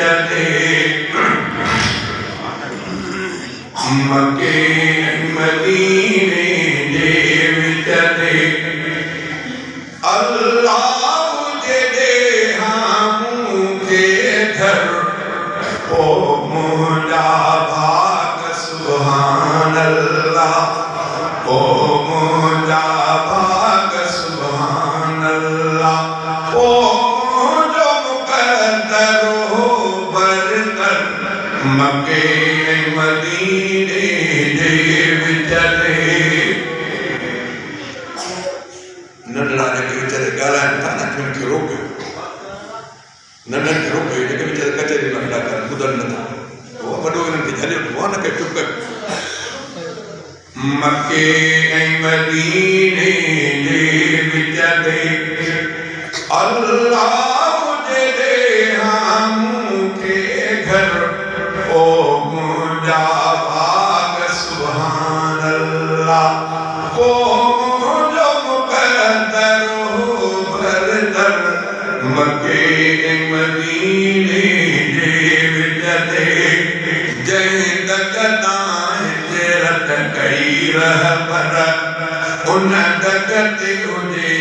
विचले मके मदीने जे विचले अल्लाह जे मुझे घर ओ मुझा भाग सुभान अल्लाह ओ मुझा भाग सुभान अल्लाह ओ जो मुकद्दर हो बरतर मके मदीने जे विचले नंढड़ा जेके वीचारे ॻाल्हाइनि था न उन्हनि खे रोकियो नंढनि खे रोकियो जेके वीचारे कचहरी में हेॾा कर ॿुधनि नथा उहो वॾो हिननि खे झले उहो न खे चुप कर मके ऐं मदीने जे विचले अल्लाह जे मूंखे घर ओ मुंहिंजा भाग सुभान अल्लाह ओ मुंहिंजो मुक़द्दर हो बरतर मके मदीने जे विचले जंहिं दक़ता हिजरत कई रहबर उन दक़ ते हुजे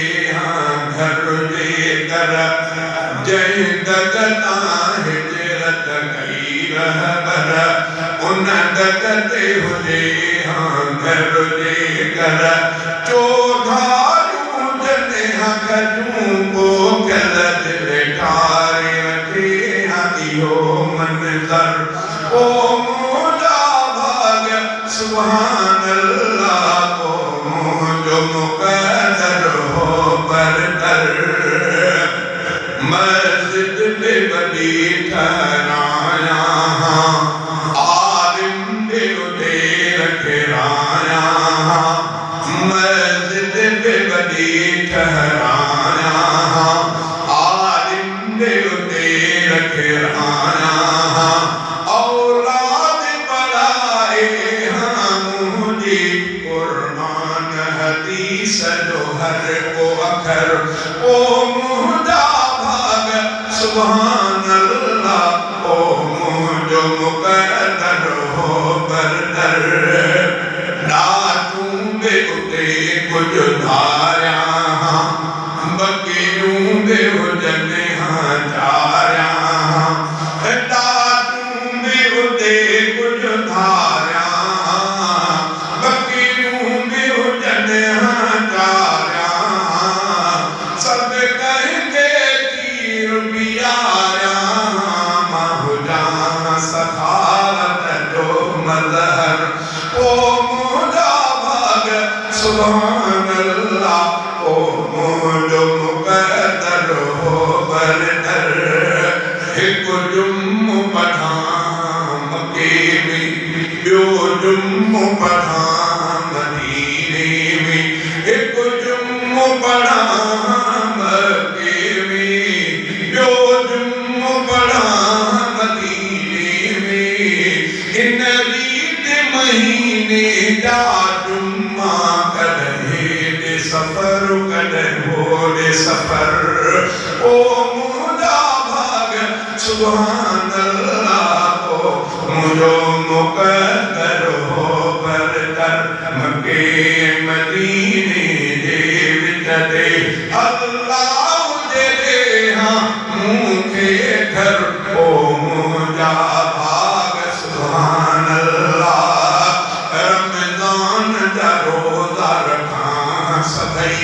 घर जे कर जंहिं दक़ता हिजरत कई रहबर उन दक़ ते हुजे घर जे कर चोधारियूं जने खजूं पोखल दिल ठारे रखे इहो मंज़र ओ मुंहिंजा भाग सुभान अल्लाह ओ मुंहिंजो मुक़द्दर हो बरतर मस्जिद में वॾी ठहराया आलिम दे उते रखराया मस्जिद में वॾी ठहराया आलिम दे उते रखराया औलाद पढ़ाए मुंहिंजी क़ुरान हदीस जो हर को अखर ओ मुंहिंजा भाग सुभान अल्लाह ओ मुंहिंजो मुक़द्दर हो बरतर ॾाढूं बि उते कुझु धारिया बकरियूं बि हुजनि चारिया ॾाढूं बि उते कुझु धारिया बकरियूं बि हुजनि चारिया सभु कंहिंखे खीर पीआरिया मां हुजां सखावत जो मज़हर ओ मुंहिंजा भाग सुभान अल्लाह ओ मुंहिंजो मुक़द्दर हो बरतर हिकु जुम्मो पढ़ां मके में ॿियो जुम्मो पढ़ां मदीने में हिकु जुम्मो पढ़ां मके में ॿियो जुम्मो पढ़ां मदीने में इन रीत महीने जा जुम्मा कॾहिं सफ़र कॾहिं होॾे सफ़र ओ मुंहिंजा भाग सुभान अल्लाह ओ मुंहिंजो मुक़द्दर हो बरतर मके मदीने जे विचले अल्लाह जे मूंखे घर ओ मुंहिंजा भाग सुभान अल्लाह रमज़ान जा रोज़ा रखां सभई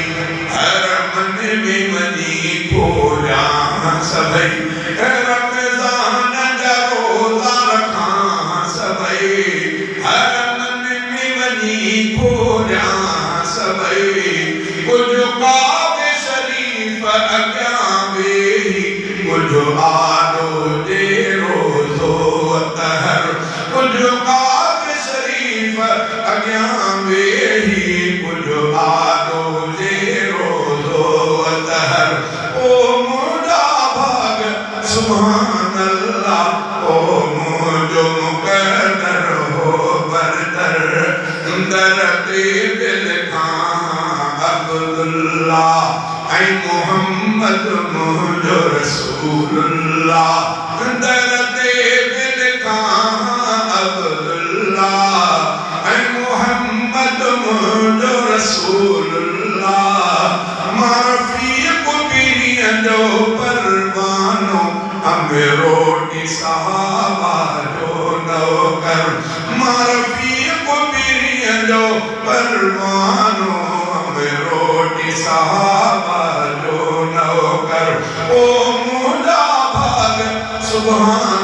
हरमन में वञी खोलियां सभई रमज़ान जा रोज़ा रखां सभई हरमन में वञी खोलियां सभई कुझु काबे शरीफ़ अॻियां वेही कुझु आॾो जे रोज़ो तहर कुझु काबे शरीफ़ अॻियां वेही कुझु आॾो जे रोज़ो तहर ओ मुंहिंजा भाग सुभान अल्लाह ओ मुंहिंजो मुक़द्दर हो बरतर दर ते दिल खां अब्दुल्लाह ऐं मुहम्मद मुंहिंजो रसूल रसूलुल्लाह दरदे दिल का अब्दुल्लाह ऐ मोहम्मद मुझो रसूलुल्लाह मारफीक बिरिया जो परवानो हमें रोटी सहाबा जो नौकर मारफीक बिरिया जो परवानो हमें रोटी सहाबा जो नौकर ओ मुदा भाग सुभान